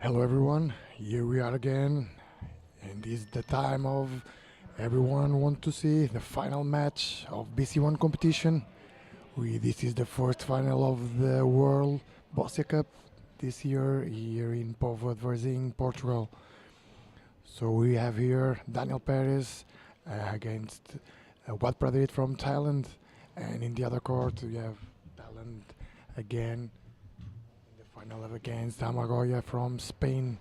Hello everyone, here we are again, and this is the time of everyone want to see the final match of BC1 competition. This is the first final of the World Bossa Cup this year here in Povo de Varzim, Portugal. So we have here Daniel Perez against Huadpradit from Thailand, and in the other court we have Thailand again in the final of against Amagoya from Spain.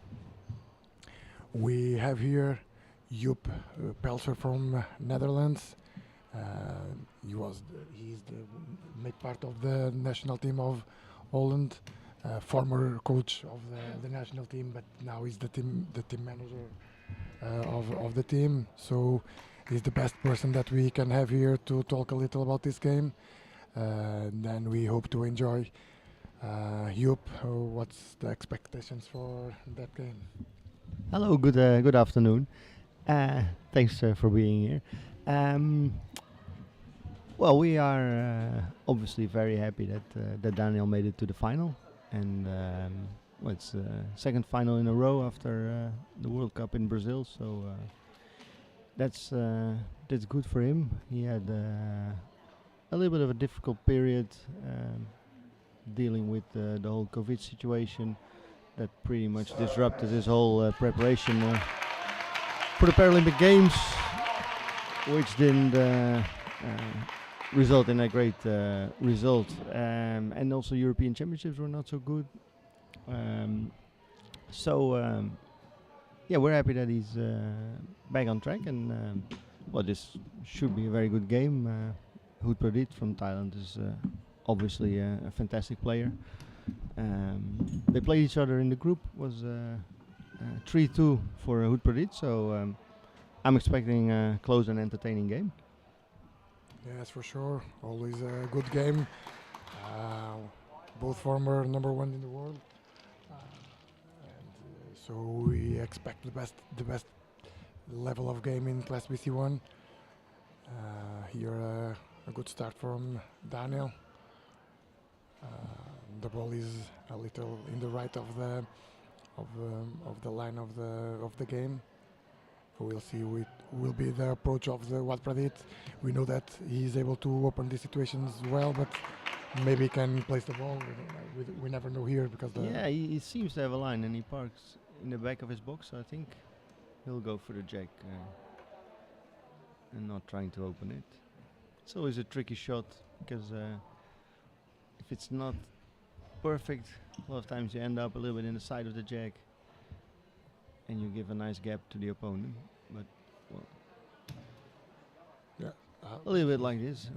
We have here Joep Pelser from Netherlands. He's the made part of the national team of Holland, former coach of the national team, but now he's the team manager of the team. So he's the best person that we can have here to talk a little about this game. Then we hope to enjoy. Joep, what's the expectations for that game? Hello, good afternoon. Thanks for being here. Um, well, we are obviously very happy that Daniel made it to the final, and it's second final in a row after the World Cup in Brazil. So that's good for him. He had a little bit of a difficult period dealing with the whole COVID situation that pretty much disrupted his whole preparation for the Paralympic Games, which didn't result in a great result. And also European Championships were not so good. Yeah, we're happy that he's back on track, and well, this should be a very good game. Huadpradit from Thailand is obviously a fantastic player. They played each other in the group, was 3-2 for Huadpradit, so I'm expecting a close and entertaining game. Yes, for sure. Always a good game. Both former number one in the world, so we expect the best level of game in Class BC1. Here a good start from Daniel. The ball is a little in the right of the line of the game. We'll see what will be the approach of the Huadpradit. We know that he is able to open these situations well, but maybe he can place the ball. We never know here because he seems to have a line, and he parks in the back of his box. So I think he'll go for the jack and not trying to open it. It's always a tricky shot because if it's not perfect, a lot of times you end up a little bit in the side of the jack and you give a nice gap to the opponent. But well, yeah, a little bit like this.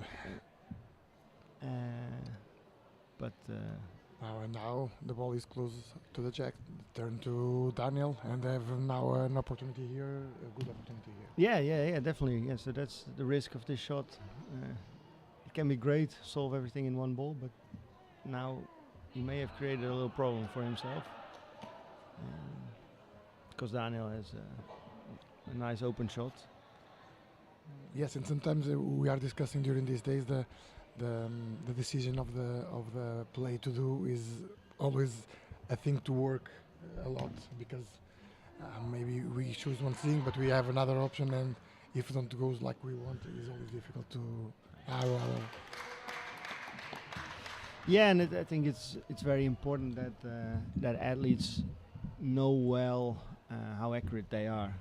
But now the ball is close to the jack. Turn to Daniel, and they have now an opportunity here, a good opportunity here. yeah, definitely. Yeah, so that's the risk of this shot. It can be great, solve everything in one ball, but now he may have created a little problem for himself. Because Daniel has a nice open shot. Yes, and sometimes we are discussing during these days the decision of the play to do is always a thing to work a lot, because maybe we choose one thing but we have another option, and if it don't goes like we want, it's always difficult to. Yeah, and I think it's very important that athletes know well how accurate they are.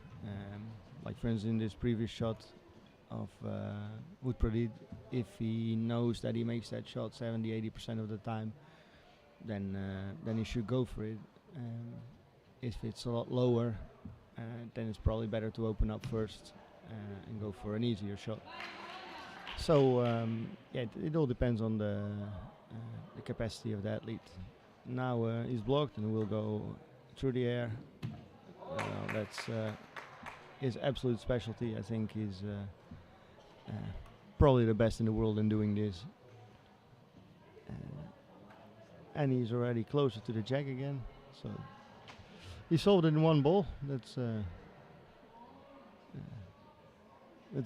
Like for instance, in this previous shot of Huadpradit, if he knows that he makes that shot 70-80% of the time, then he should go for it. If it's a lot lower, then it's probably better to open up first and go for an easier shot. So yeah, it all depends on the capacity of the athlete. Now he's blocked and will go through the air. That's his absolute specialty. I think he's probably the best in the world in doing this. And he's already closer to the jack again. So he solved it in one ball. That's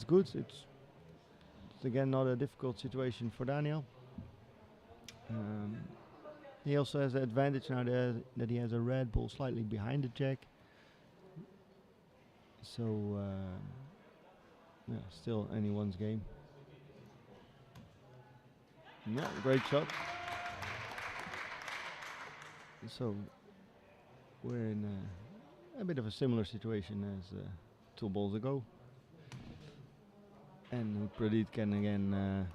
good. It's again not a difficult situation for Daniel. He also has the advantage now that he has a red ball slightly behind the jack. So, yeah, still anyone's game. Yeah, great shot. So, we're in a bit of a similar situation as 2 balls ago. And Huadpradit can again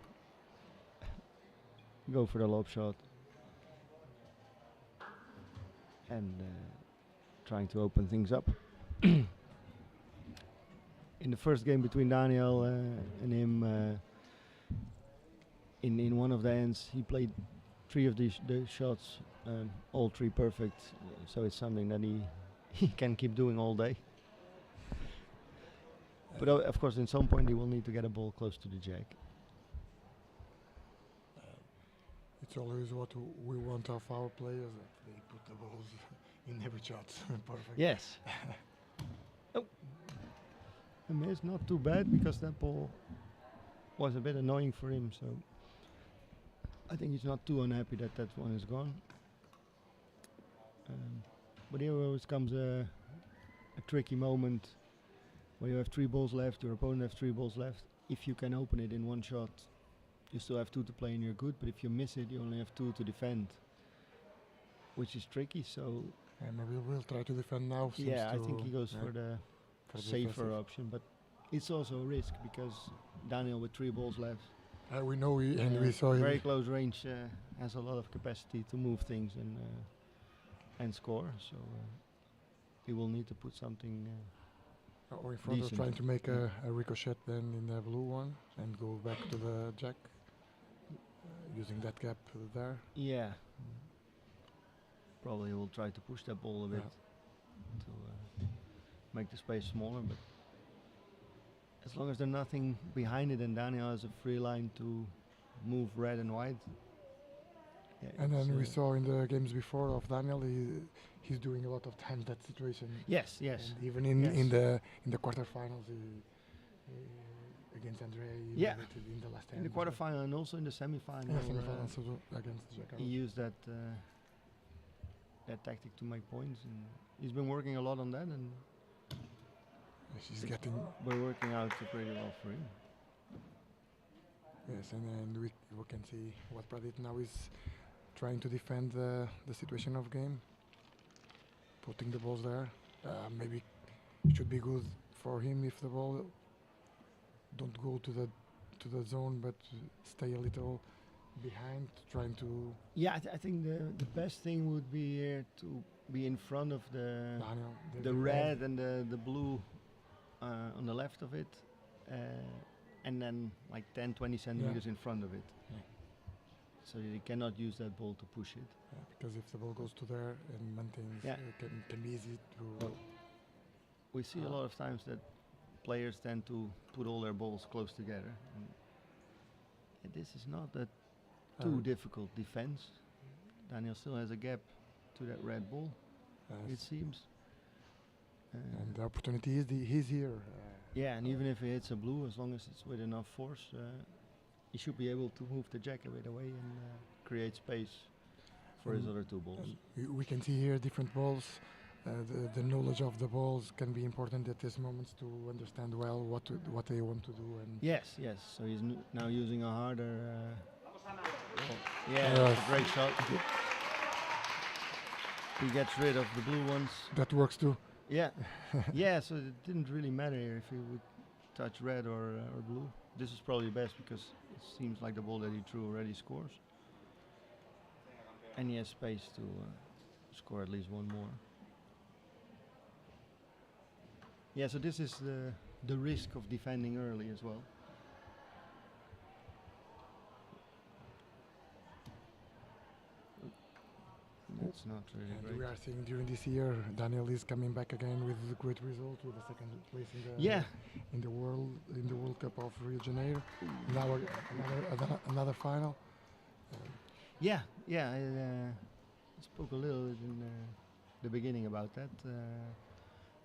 go for the lob shot. And trying to open things up. In the first game between Daniel and him, in one of the ends, he played 3 of the shots, all 3 perfect. So it's something that he can keep doing all day. But of course, in some point, he will need to get a ball close to the jack. It's always what we want of our players, that they put the balls in every shot. Perfect. Yes. Oh. A miss, not too bad, because that ball was a bit annoying for him. So I think he's not too unhappy that that one is gone. But here always comes a tricky moment where you have 3 balls left, your opponent has 3 balls left. If you can open it in 1 shot, you still have 2 to play and you're good, but if you miss it, you only have 2 to defend, which is tricky. So maybe we'll try to defend now. yeah, I think he goes for the safer defensive option, but it's also a risk because Daniel with 3 balls left, we know we saw very him. close range, has a lot of capacity to move things and score. So he will need to put something. Or in front of decent. trying to make a ricochet then in the blue one and go back to the jack, using that gap there. Yeah, probably will try to push that ball a bit to make the space smaller. But as long as there's nothing behind it and Daniel has a free line to move red and white. Yeah, And then we saw in the games before of Daniel, he's doing a lot of times that situation. Yes. And even in the quarterfinals, against Andre, he Yeah. did it in the last in the end. quarterfinal and also in the semi-final, Semifinals against Jack. he used that tactic to make points, and he's been working a lot on that, and He's getting we're working out pretty well for him. yes, and then we can see what Pradit now is trying to defend the situation of game, putting the balls there. Maybe it should be good for him if the ball don't go to the zone, but stay a little behind, trying to Yeah, I think the best thing would be here to be in front of Daniel, the red and the blue on the left of it, and then like 10-20 centimeters in front of it. Yeah. So that he cannot use that ball to push it. because if the ball goes to there and maintains, it can be easy to. Well, we see a lot of times that players tend to put all their balls close together. And this is not that too difficult defense. Daniel still has a gap to that red ball, it seems. And the opportunity is he's here. Yeah, and even if he hits a blue, as long as it's with enough force, he should be able to move the jack a bit away and create space for his other 2 balls. We can see here different balls. The knowledge of the balls can be important at these moments to understand well what they want to do. And Yes. So he's now using a harder. That's a great shot. He gets rid of the blue ones. that works too. Yeah, so it didn't really matter if he would touch red or blue. This is probably best because it seems like the ball that he threw already scores. And he has space to score at least 1 more. Yeah, so this is the risk of defending early as well. That's not really And great. we are seeing during this year, Daniel is coming back again with a great result, with the 2nd place in the World Cup of Rio de Janeiro. Now another final. I spoke a little bit in the beginning about that,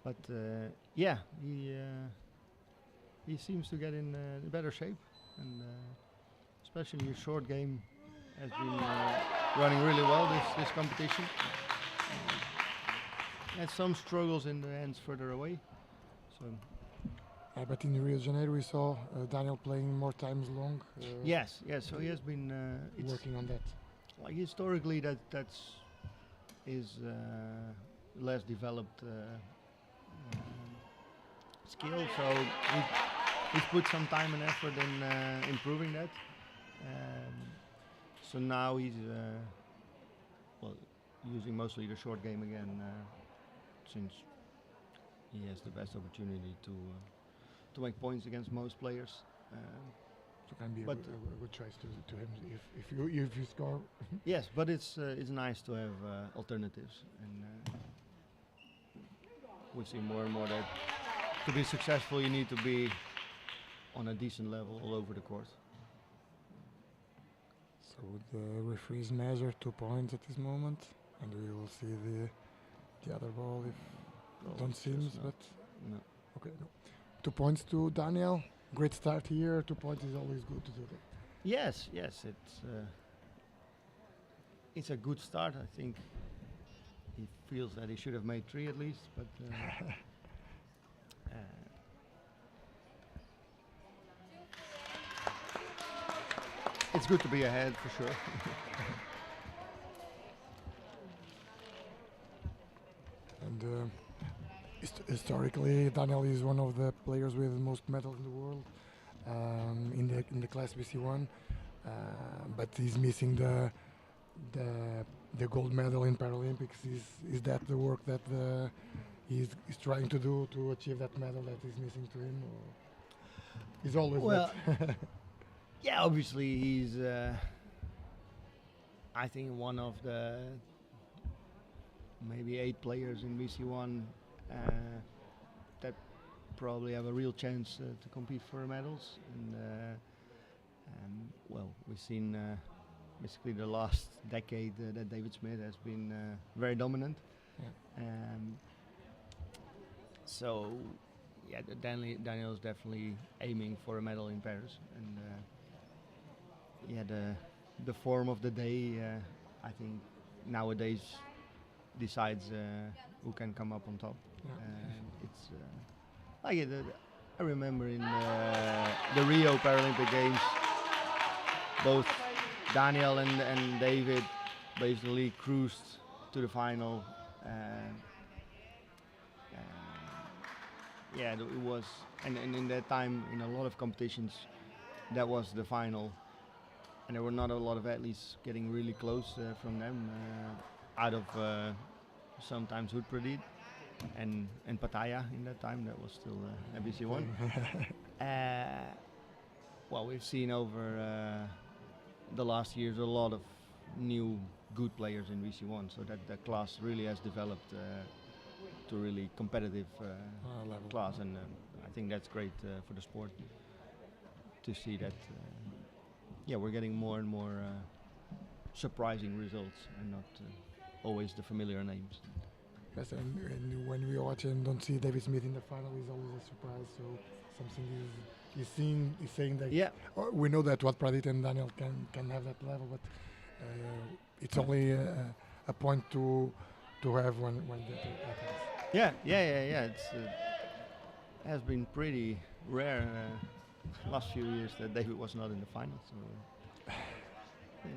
but he seems to get in better shape, and especially his short game has been running really well this competition. Had some struggles in the ends further away. So But in Rio de Janeiro, we saw Daniel playing more times long. yes. So he has been Working on that. like historically that's his less developed skill. So he's put some time and effort in improving that. So now he's using mostly the short game again, since he has the best opportunity to make points against most players. So can be a But good choice to him if you score. Yes, but it's nice to have alternatives, and we see more and more that to be successful you need to be on a decent level all over the court. So the referees measure 2 points at this moment, and we will see the other ball if don't seems, no. but No. okay. No. 2 points to Daniel. Great start here. 2 points is always good to do that. Yes, it's a good start. I think he feels that he should have made 3 at least, but it's good to be ahead for sure. And historically, Daniel is one of the players with the most medals in the world in the class BC1, but he's missing the gold medal in Paralympics. Is that the work that he's trying to do to achieve that medal that is missing to him? Or he's always Well, that? yeah, obviously he's I think one of the maybe 8 players in BC1 that probably have a real chance to compete for medals. And well, we've seen basically the last decade that David Smith has been very dominant. Yeah. So yeah, Daniel is definitely aiming for a medal in Paris, and yeah, the form of the day I think nowadays decides who can come up on top. It's like I remember in the Rio Paralympic Games, both Daniel and David basically cruised to the final. Yeah, it was, and in that time, in a lot of competitions, that was the final, and there were not a lot of athletes getting really close from them. Out of sometimes Huadpradit and Pattaya in that time, that was still BC1. Well, we've seen over the last years a lot of new good players in BC1, so that the class really has developed to really competitive Level. class, and I think that's great for the sport to see that. Yeah, we're getting more and more surprising results, and not always the familiar names. Yes, and when we watch and don't see David Smith in the final, is always a surprise. So something is saying that. Yeah. We know that Huadpradit and Daniel can have that level, but it's only a point to have when that happens. Yeah. It's has been pretty rare last few years that David was not in the final. So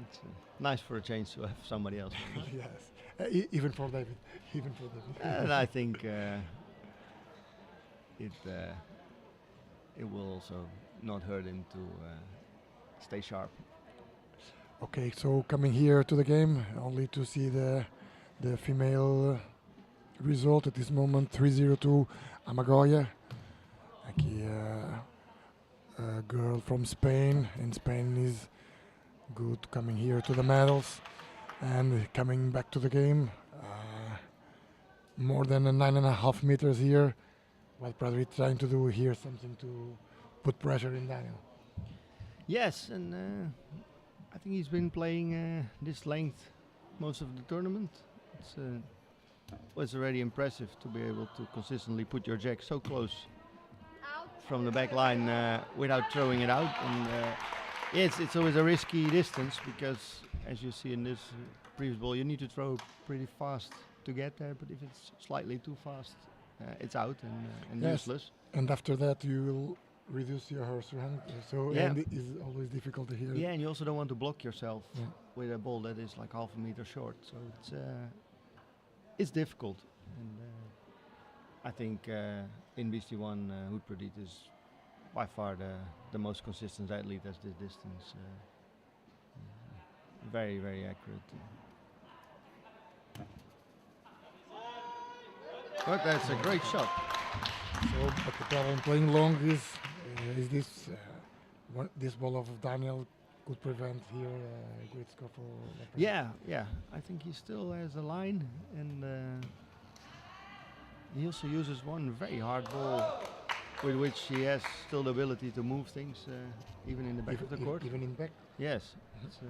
it's nice for a change to have somebody else. Yes, even for David. And I think it will also not hurt him to stay sharp. Okay, so coming here to the game, only to see the female result at this moment, 3-0 to Amagoya. Aqui a girl from Spain, and Spain is good coming here to the medals and coming back to the game. More than 9.5 meters here. What Huadpradit trying to do here, something to put pressure in Daniel. Yes, and I think he's been playing this length most of the tournament. It's already impressive to be able to consistently put your jack so close from the back line without throwing it out. And it's always a risky distance because as you see in this previous ball, you need to throw pretty fast to get there. But if it's slightly too fast, it's out and Yes. useless. And after that, you will reduce your horse hand. So Yeah. and it is always difficult to hear. Yeah, and you also don't want to block yourself Yeah. with a ball that is like half a meter short. So it's difficult. And I think in BC1, Huadpradit is by far the most consistent athlete at this distance. Very, very accurate. But that's a great shot. So, but the problem playing long is this this ball of Daniel could prevent here a great score for Leopard. Yeah. I think he still has a line, and he also uses one very hard ball with which he has still the ability to move things, even in the back of the court. Even in back. Yes. It's,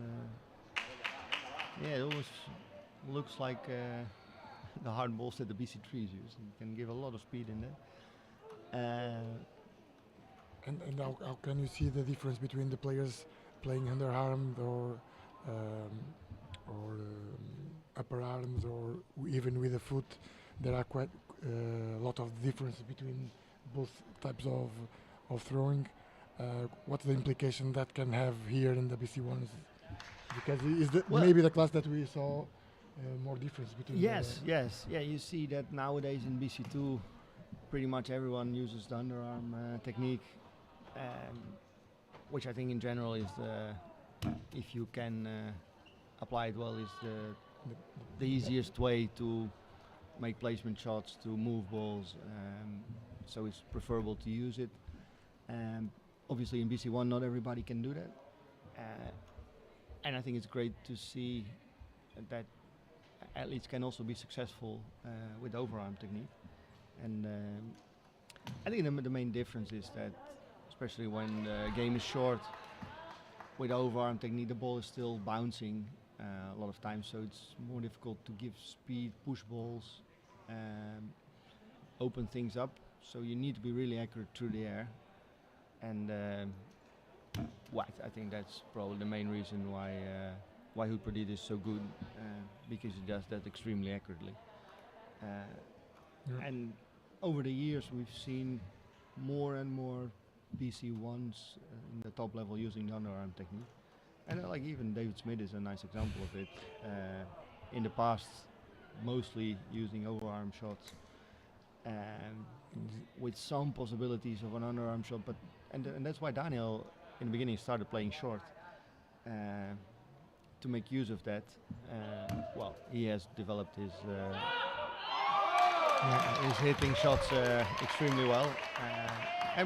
it always looks like the hard balls that the BC3s use. You can give a lot of speed in there. And how can you see the difference between the players playing underarmed or upper arms or even with the foot? There are quite a lot of difference between both types of throwing. What's the implication that can have here in the BC1s? Because maybe the class that we saw more difference between. Yes. Yeah, you see that nowadays in BC2, pretty much everyone uses the underarm technique, which I think in general is if you can apply it well, is the easiest way to make placement shots, to move balls. So it's preferable to use it. Obviously in BC1 not everybody can do that. And I think it's great to see that athletes can also be successful with overarm technique. And I think the main difference is that, especially when the game is short, with overarm technique the ball is still bouncing a lot of times, so it's more difficult to give speed, push balls, open things up. So you need to be really accurate through the air. And I think that's probably the main reason why Huadpradit is so good, because he does that extremely accurately. And over the years we've seen more and more BC1s in the top level using the underarm technique. And like even David Smith is a nice example of it. In the past, mostly using overarm shots, with some possibilities of an underarm shot, and that's why Daniel in the beginning started playing short, to make use of that. He has developed his hitting shots extremely well,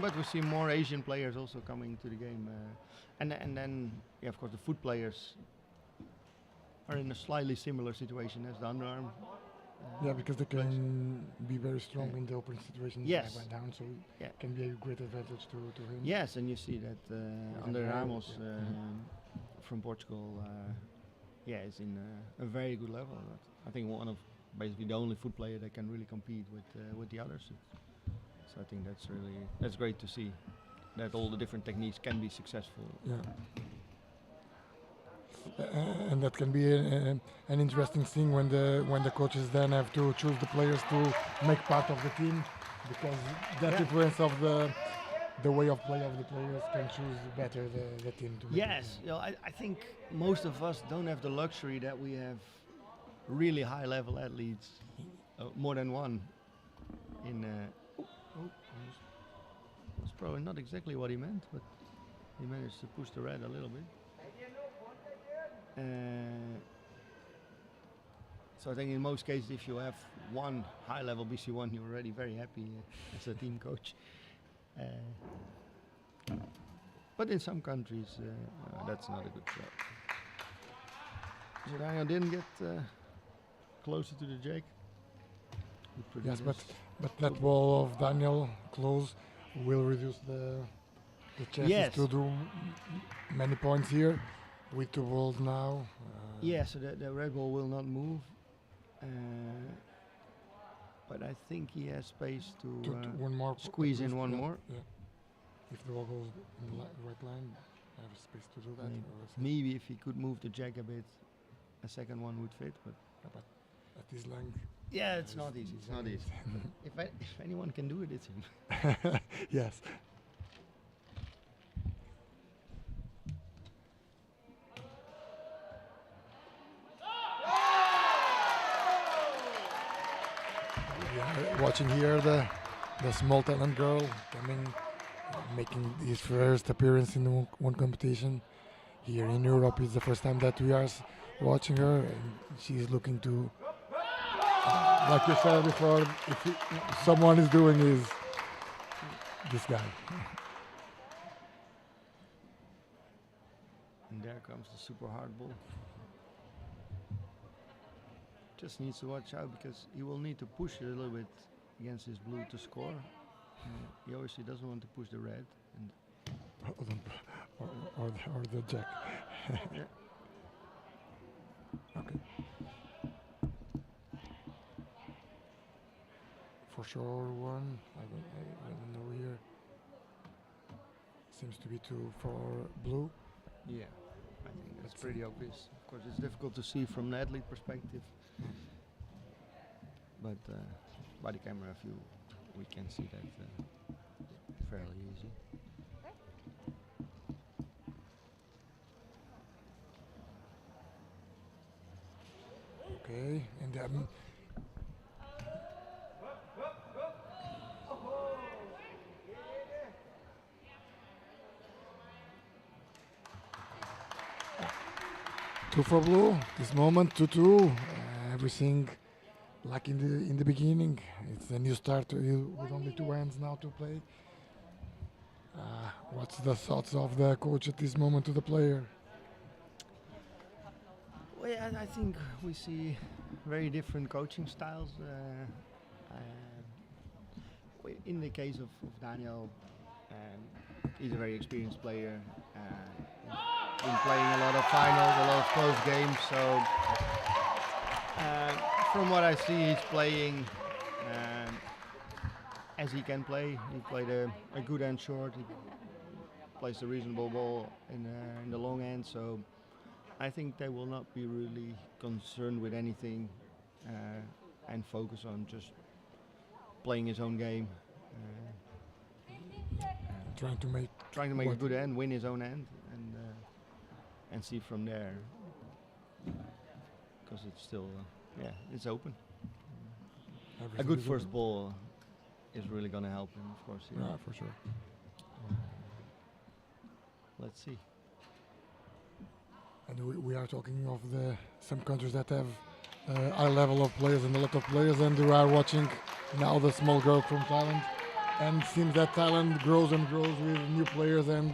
but we see more Asian players also coming to the game, and then of course the foot players are in a slightly similar situation as the underarm. Because they can be very strong in the open situations. Yes. Right down, so it can be a great advantage to him. Yes, and you see that André Ramos from Portugal, is in a very good level. I think one of basically the only foot player that can really compete with the others. So I think that's great to see that all the different techniques can be successful. Yeah. And that can be an interesting thing when the coaches then have to choose the players to make part of the team, because that influence of the way of play of the players can choose better the team to make. Yes, I think most of us don't have the luxury that we have really high level athletes, more than one in that's probably not exactly what he meant, but he managed to push the red a little bit. So I think in most cases, if you have one high-level BC1, you're already very happy as a team coach. But in some countries, that's not a good shot. So Daniel didn't get closer to the Jake. Yes, but that ball of Daniel close will reduce the chances to do many points here. With 2 balls now. So the red ball will not move. But I think he has space to one more squeeze in one more. Yeah. If the ball goes in the right line. have space to do that. Maybe if he could move the jack a bit, a second one would fit. But at this length. yeah, it's not easy. It's not easy. If anyone can do it, it's him. Yes. We are watching here the small talent girl making his first appearance in one competition. Here in Europe, it's the first time that we are watching her, and she's looking to, like you said before, if someone is doing is this guy. And there comes the super hard ball. Just needs to watch out because he will need to push it a little bit against his blue to score. He obviously doesn't want to push the red. And or the jack. yeah. Okay. For sure one. I don't know here. Seems to be two for blue. Yeah, I think that's pretty obvious. Of course, it's difficult to see from the athlete perspective, but by the camera view, we can see that fairly easy. Okay, and then 2 for blue. This moment 2-2. Everything like in the beginning. It's a new start with only 2 hands now to play. What's the thoughts of the coach at this moment to the player? Well, yeah, I think we see very different coaching styles. In the case of Daniel, he's a very experienced player. Been playing a lot of finals, a lot of close games. So from what I see, he's playing as he can play. He played a good end short. He plays a reasonable ball in the long end. So I think they will not be really concerned with anything and focus on just playing his own game. Trying to make a good end, win his own end, and see from there. Because it's still, it's open. A good first ball is really going to help him, of course. Yeah, for sure. Let's see. And we are talking of some countries that have high level of players and a lot of players, and we are watching now the small girl from Thailand, and it seems that Thailand grows and grows with new players and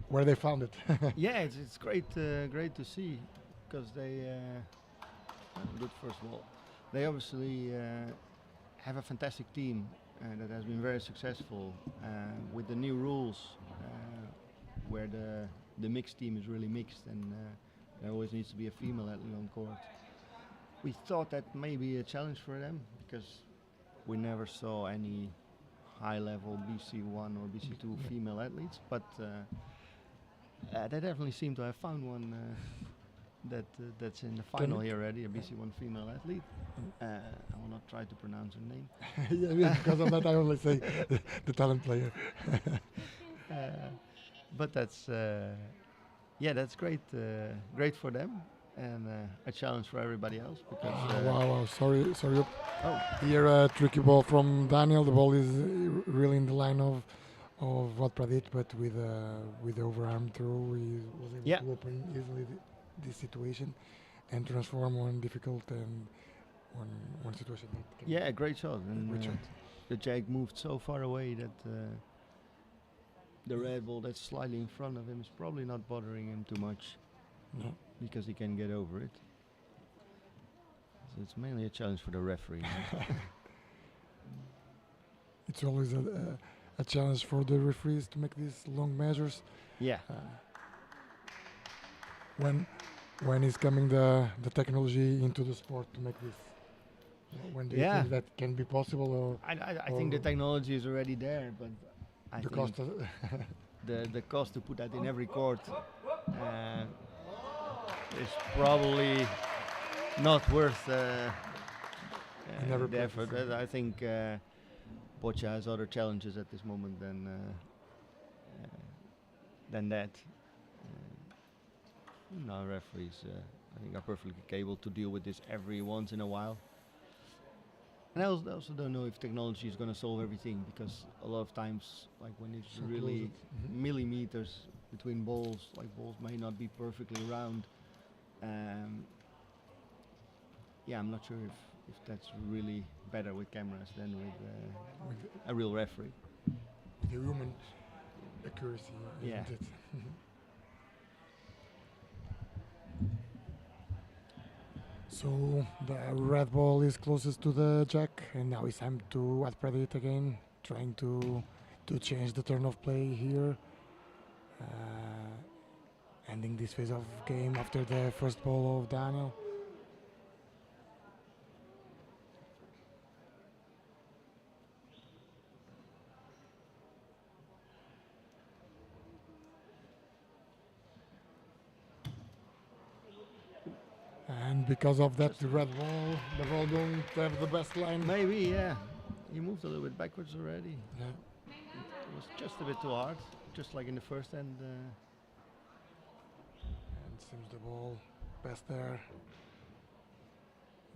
where they found it. Yeah, it's great to see because they good first of all. They obviously have a fantastic team that has been very successful with the new rules where the mixed team is really mixed and there always needs to be a female athlete on court. We thought that may be a challenge for them because we never saw any high-level BC1 or BC2 female athletes, but they definitely seem to have found one that's in the final here already, a BC1 female athlete. I will not try to pronounce her name. Yeah, because of that I only say the talent player. But that's great for them and a challenge for everybody else because wow, sorry. Oh. Here a tricky ball from Daniel. The ball is really in the line of Huadpradit, but with the overarm throw, he was able to open easily this situation and transform one difficult and one situation. A great shot. And the jack moved so far away that the red ball that's slightly in front of him is probably not bothering him too much. No. Because he can get over it. So it's mainly a challenge for the referee. It's always a challenge for the referees to make these long measures. Yeah. When is coming the technology into the sport to make this? When do you think that can be possible? I think the technology is already there, but I think the cost to put that in every court is probably not worth Never the effort. practicing. I think Boccia has other challenges at this moment than that. No, referees, I think, are perfectly capable to deal with this every once in a while. And I also don't know if technology is going to solve everything, because a lot of times, like when it's So really close it. millimeters between balls, like balls may not be perfectly round. Yeah, I'm not sure if that's really better with cameras than with With a real referee. the human accuracy, Yeah. isn't it? So the red ball is closest to the jack, and now it's time to Huadpradit again, trying to change the turn of play here, ending this phase of game after the first ball of Daniel. And because of that red ball, the ball don't have the best line. Maybe, yeah. He moved a little bit backwards already. Yeah. It was just a bit too hard, just like in the first end. And seems the ball passed there,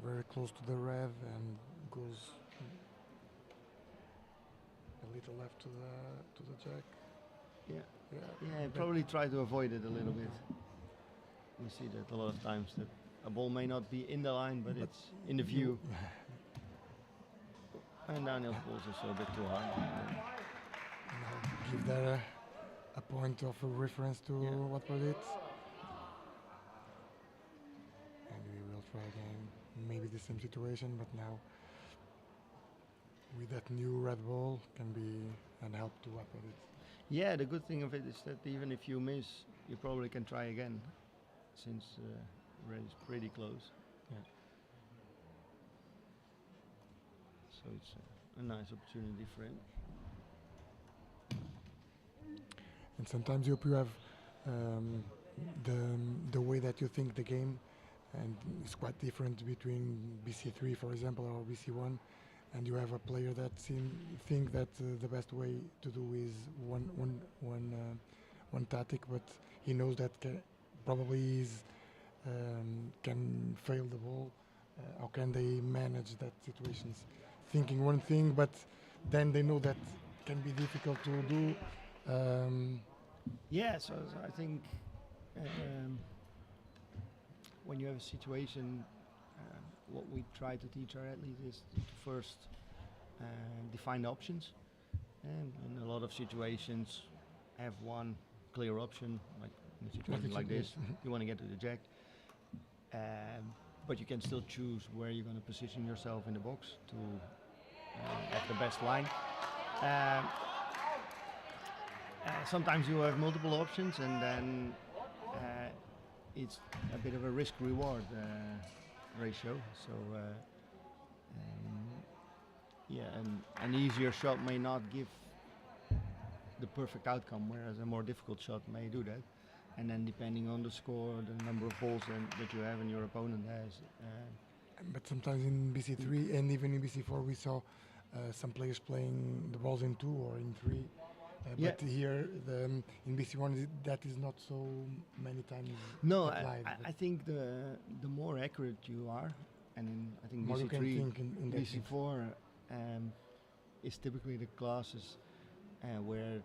very close to the red, and goes a little left to the jack. Yeah. Yeah, Yeah, but probably try to avoid it a little bit. We see that a lot of times, that a ball may not be in the line, but it's in the view. And Daniel's ball is also a bit too hard. And I'll give that a point of reference to Yeah. what was it. And we will try again, maybe the same situation, but now with that new red ball can be an help to what was it. Yeah, the good thing of it is that even if you miss, you probably can try again, since red is pretty close. Yeah. So it's a nice opportunity for him. And sometimes you have the way that you think the game, and it's quite different between BC3, for example, or BC1, and you have a player that think that the best way to do is one tactic, but he knows that probably is can fail the ball. How can they manage that situations? Thinking one thing, but then they know that can be difficult to do. Yeah, so I think when you have a situation, what we try to teach our athletes is to first define the options, and in a lot of situations have one clear option, like in a situation like this, you want to get to the jack, but you can still choose where you're going to position yourself in the box to have the best line. Sometimes you have multiple options, and then it's a bit of a risk-reward ratio. So yeah, an easier shot may not give the perfect outcome, whereas a more difficult shot may do that. And then depending on the score, the number of balls that you have and your opponent has. But sometimes in BC3 and even in BC4 we saw some players playing the balls in 2 or in 3. Yeah. But here in BC1 that is not so many times No, applied. I think the more accurate you are, and I think More you can BC3, think in that sense. BC4 is typically the classes where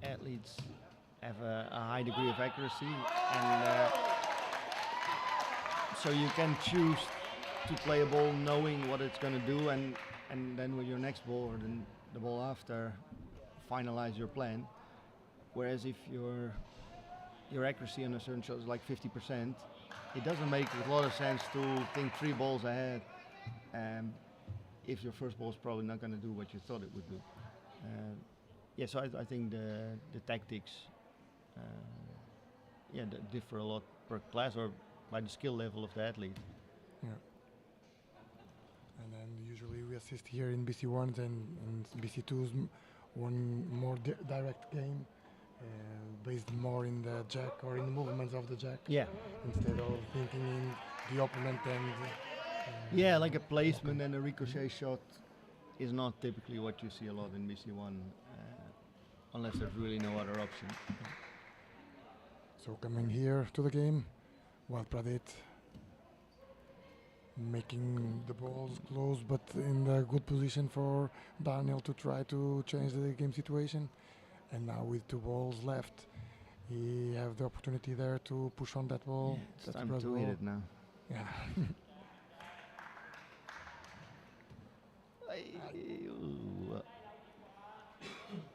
athletes have a high degree of accuracy, and so you can choose to play a ball knowing what it's going to do, and then with your next ball or then the ball after, finalize your plan. Whereas if your accuracy on a certain shot is like 50%, it doesn't make a lot of sense to think 3 balls ahead if your first ball is probably not going to do what you thought it would do. Yeah, so I think the tactics differ a lot per class or by the skill level of the athlete. Yeah. And then usually we assist here in BC1s and BC2s one more direct game, based more in the jack or in the movements of the jack Yeah. instead of thinking in the opponent and Yeah, like a placement and a ricochet shot is not typically what you see a lot in BC1, unless there's really no other option. so coming here to the game, Huadpradit making the balls close but in a good position for Daniel to try to change the game situation, and now with 2 balls left he have the opportunity there to push on that ball. Yeah, it's that time red to ball. hit it now. Yeah. Ooh,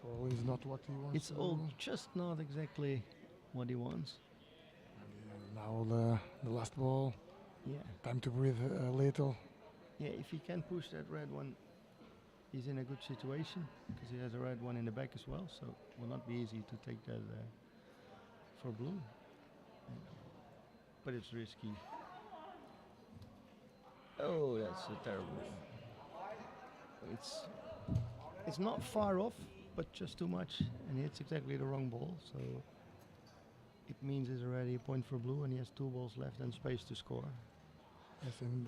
Ball is not what he wants it's to all do. just not exactly what he wants. And now the last ball, Yeah. time to breathe a little. Yeah, if he can push that red one, he's in a good situation because he has a red one in the back as well, so it will not be easy to take that for blue. But it's risky. Oh, that's a terrible. It's not far off, but just too much, and he hits exactly the wrong ball. So it means it's already a point for blue, and he has 2 balls left and space to score. Yes, and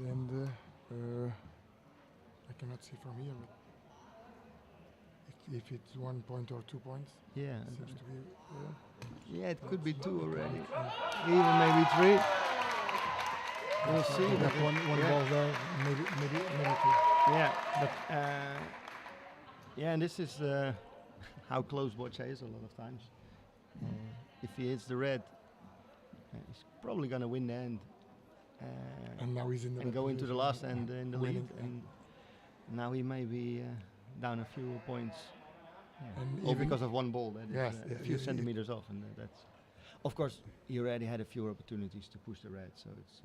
I cannot see from here, but if it's 1 point or 2 points, Yeah, it seems to be. yeah, it could be 2 already, even maybe 3. We'll see. We but have one yeah. ball there, maybe 2. Yeah, but yeah, and this is how close Boccia is a lot of times. If he hits the red, he's probably gonna win the end. And now he's in the And red go into the position, last end in the lead, winning, and now he may be down a few points, and all even because of 1 ball. That is Yes, a yeah, few yeah, centimeters off, and that's. Of course, he already had a few opportunities to push the red, so it's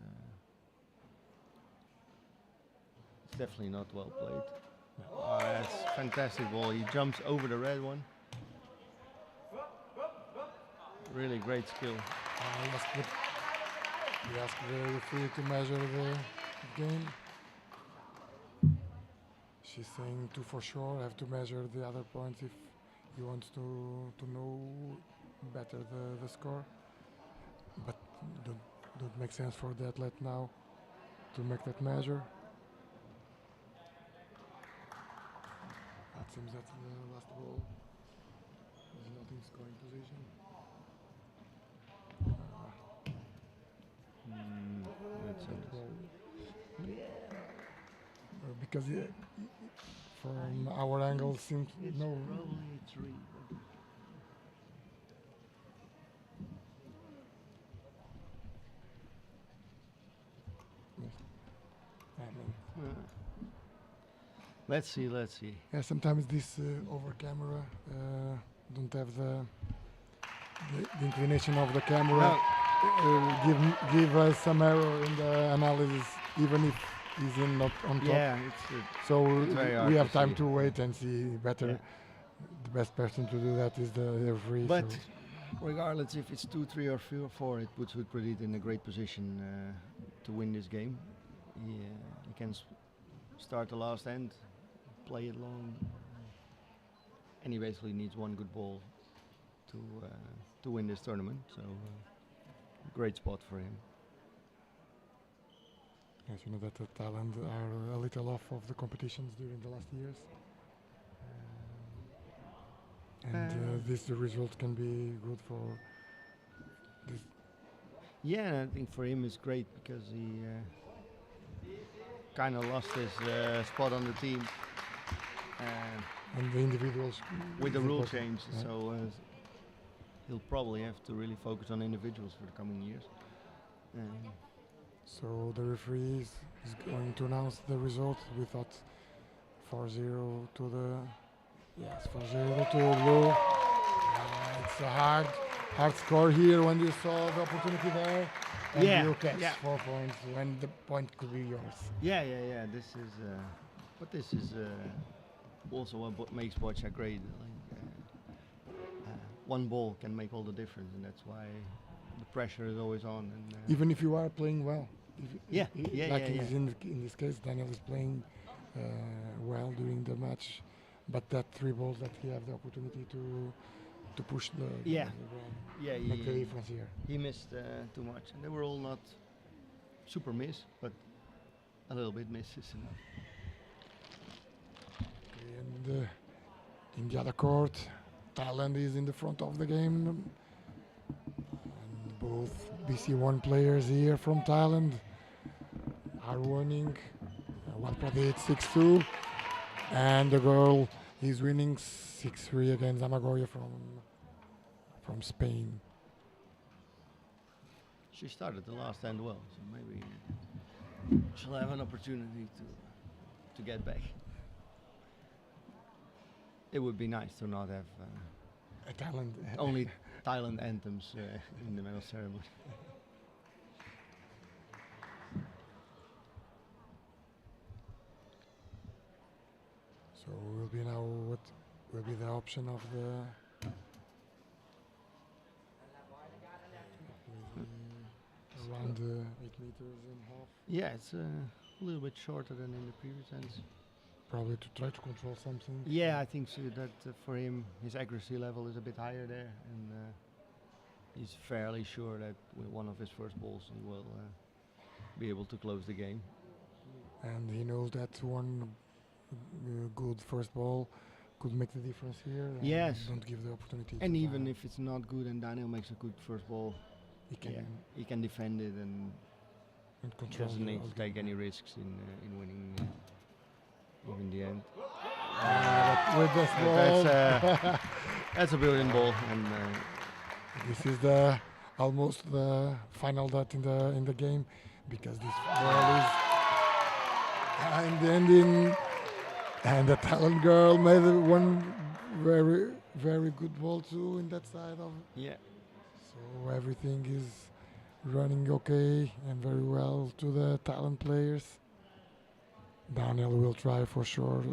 definitely not well played. Oh, that's fantastic ball. He jumps over the red one. Really great skill. he asked the referee to measure the game. She's saying 2 for sure. Have to measure the other points if he wants to know better the score. But don't make sense for the athlete now to make that measure. It seems that's the last ball. Is not in scoring position. That's That ball. Because from our angle seems it's no. probably 3. Let's see. Yeah, sometimes this over camera don't have the inclination of the camera. Give us some error in the analysis, even if he's in not on top. Yeah, So it's very hard we have to time see. to wait and see better. Yeah. The best person to do that is the referee. But so regardless if it's 2, 3, or 4, it puts Huadpradit in a great position to win this game. He can start the last end, play it long, and he basically needs 1 good ball to win this tournament. So great spot for him. yes, you know that the Thailand are a little off of the competitions during the last years. And this result can be good for this. Yeah, I think for him it's great because he kind of lost his spot on the team And the individuals with the is rule important. change. Yeah. So he'll probably have to really focus on individuals for the coming years. So the referee is going to announce the result. We thought 4-0 to the 4-0 to blue. It's a hard score here when you saw the opportunity there. And you catch 4 points when the point could be yours. Yeah. This is, but this is also what makes Boccia great. Like, 1 ball can make all the difference, and that's why the pressure is always on. And Even if you are playing well. Like yeah. in this case, Daniel is playing well during the match, but that 3 balls that he have the opportunity to push the Yeah. the Yeah, make the difference here. he missed too much, and they were all not super miss, but a little bit misses enough. Okay, and in the other court, Thailand is in the front of the game. And both BC1 players here from Thailand are winning. Huadpradit 6-2, and the girl is winning 6-3 against Amagoya from Spain. She started the last end well, so maybe she'll have an opportunity to get back. It would be nice to not have Thailand. only Thailand anthems in the medal ceremony. So will be now what will be the option of the around 8 meters and a half. Yeah, it's a little bit shorter than in the previous ends. Probably to try to control something. Yeah, I think so. That for him, his accuracy level is a bit higher there, and he's fairly sure that with one of his first balls he will be able to close the game. And he knows that one good first ball could make the difference here. And Yes. Don't give the opportunity. And to even Thailand. if it's not good and Daniel makes a good first ball, he can he can defend it and and control. doesn't the need whole to game. take any risks in winning in the end. With this ball, That's a brilliant ball, and this is the almost the final dot in the game, because this ball is and the ending, and the talent girl made one very good ball too in that side of. yeah, So everything is running okay and very well to the talent players. Daniel will try for sure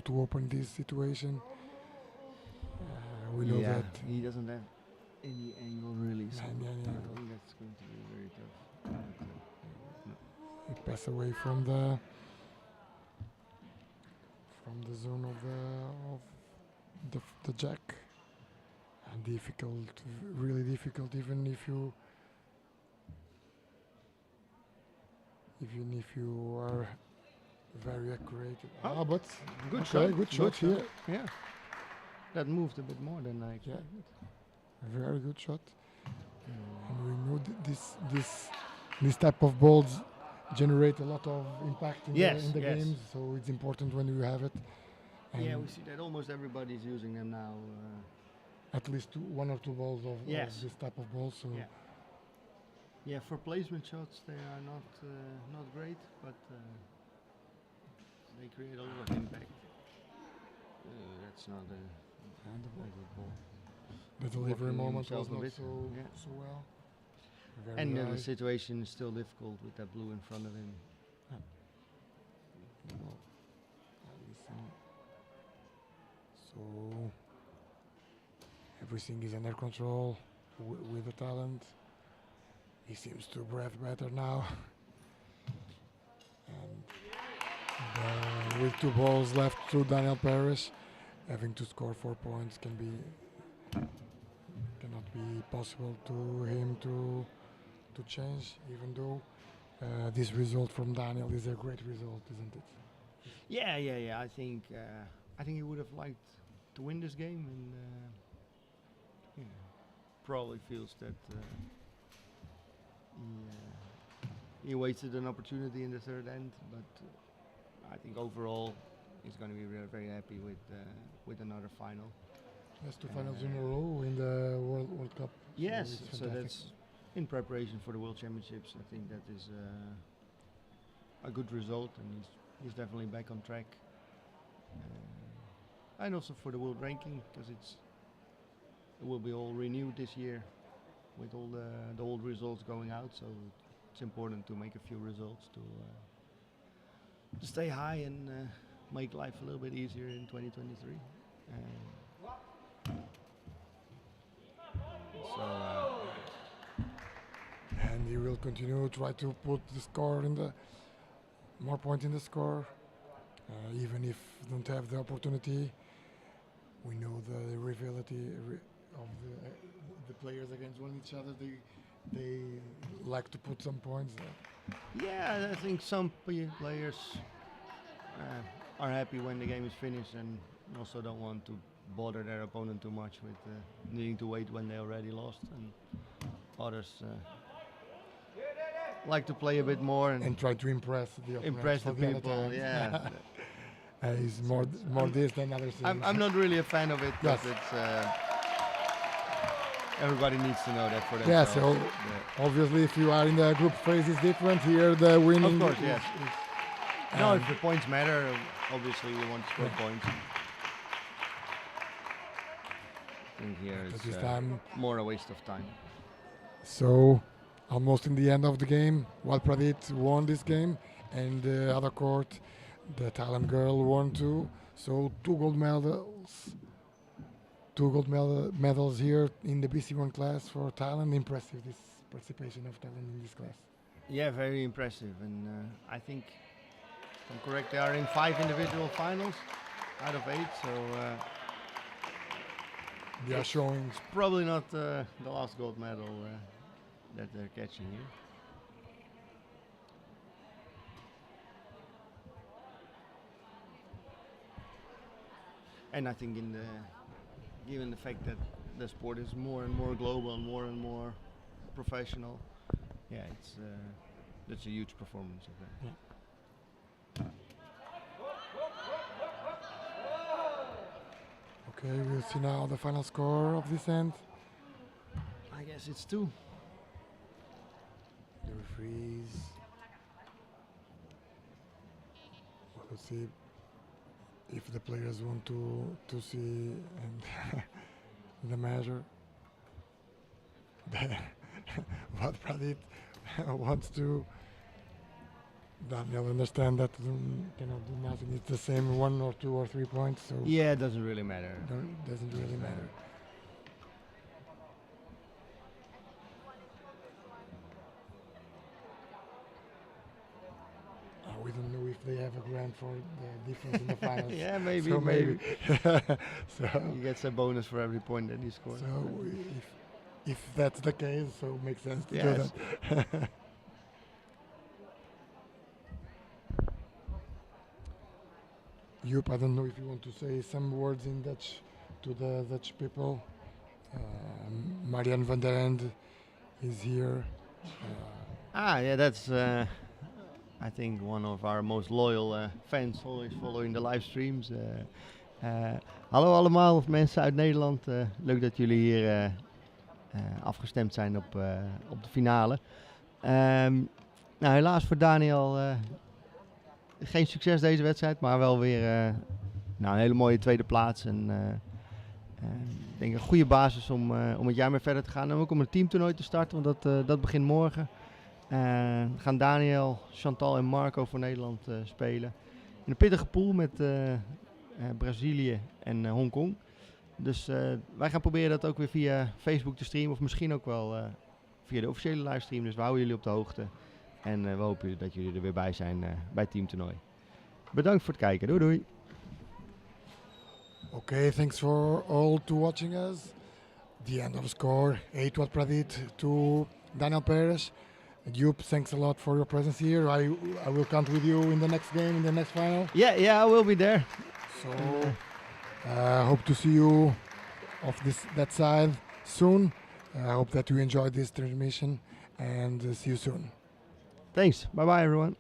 to open this situation. We know that. he doesn't have any angle really, so Yeah. I think that's going to be very tough. He passed away from the zone of the jack, and difficult, really difficult, even if you are very accurate. Oh, But Good okay, shot. good shot here. Yeah, that moved a bit more than I expected. Very good shot. And we know this type of balls generate a lot of impact in Yes, the yes. games, so it's important when you have it. And Yeah, we see that almost everybody's using them now. at least one or two balls of Yes. this type of balls. So Yeah. Yeah, for placement shots they are not great, but they create a lot of impact. That's not a good ball. the delivery Blocking moment himself was a not bit. so Yeah. so well. Very And high. the situation is still difficult with that blue in front of him. Well, listen. So everything is under control with the talent. He seems to breathe better now. And with 2 balls left to Daniel Perez, having to score 4 points cannot be possible to him to change, even though this result from Daniel is a great result, isn't it? Yeah. I think he would have liked to win this game, and probably feels that he wasted an opportunity in the third end. But I think overall he's going to be very happy with another final. Yes, 2 finals in a row in the World Cup. Yes, it's so fantastic. that's in preparation for the World Championships. I think that is a good result, and he's definitely back on track. And also for the world ranking, because it will be all renewed this year with all the old results going out. So it's important to make a few results to stay high and make life a little bit easier in 2023. And he will continue to try to put the score in the more point in the score, even if don't have the opportunity. We know the of the players against one each other, they like to put some points. Yeah, I think some players are happy when the game is finished and also don't want to bother their opponent too much with needing to wait when they already lost. And others like to play a bit more and try to impress the opponent impress the for other people. times. Yeah. It's more this than other things. I'm not really a fan of it, Yes. but it's everybody needs to know that for Yeah, themselves. so obviously if you are in the group phase it's different. Here the winning Of course, is, yes. No, if the points matter, obviously we want to score points. I think here At it's this time. more a waste of time. So almost in the end of the game, Huadpradit won this game, and the other court, the Thailand girl won too. So two gold medals here in the BC1 class for Thailand. Impressive, this participation of Thailand in this class. Yeah, very impressive, and I think, if I'm correct, they are in 5 individual finals out of 8. So They are showing. probably not the last gold medal that they're catching here. And I think given the fact that the sport is more and more global and more professional, yeah, that's a huge performance of that. Yeah. Okay, we'll see now the final score of this end. I guess it's 2. The referees. Well, let's see if the players want to see and the measure. Huadpradit wants to. Daniel understand that cannot do nothing. It's the same 1 or 2 or 3 points. So Yeah, it doesn't really matter. doesn't really matter. We don't know if they have a grant for the difference in the finals. Yeah, maybe, So maybe. so He gets a bonus for every point that he scores. so if that's the case, so it makes sense to do Yes. that. Joep, I don't know if you want to say some words in Dutch to the Dutch people. Marianne van der End is here. Yeah, that's I think one of our most loyal fans, always following the live streams. Hallo allemaal mensen uit Nederland. Leuk dat jullie hier afgestemd zijn op de finale. Nou, helaas voor Daniel geen succes deze wedstrijd, maar wel weer een hele mooie tweede plaats. En ik denk een goede basis om het jaar mee verder te gaan. En ook om een teamtoernooi te starten, want dat begint morgen. Gaan Daniel, Chantal en Marco voor Nederland spelen. In een pittige pool met Brazilië en Hongkong. Dus wij gaan proberen dat ook weer via Facebook te streamen. Of misschien ook wel via de officiële livestream. Dus we houden jullie op de hoogte. En we hopen dat jullie er weer bij zijn bij het teamtoernooi. Bedankt voor het kijken. Doei doei. Okay, thanks for all to watching us. The end of the score, 8 Huadpradit to Daniel Perez. Joep, thanks a lot for your presence here. I will count with you in the next game, in the next final. Yeah, I will be there. So hope to see you off that side soon. I hope that you enjoyed this transmission and see you soon. Thanks. Bye bye everyone.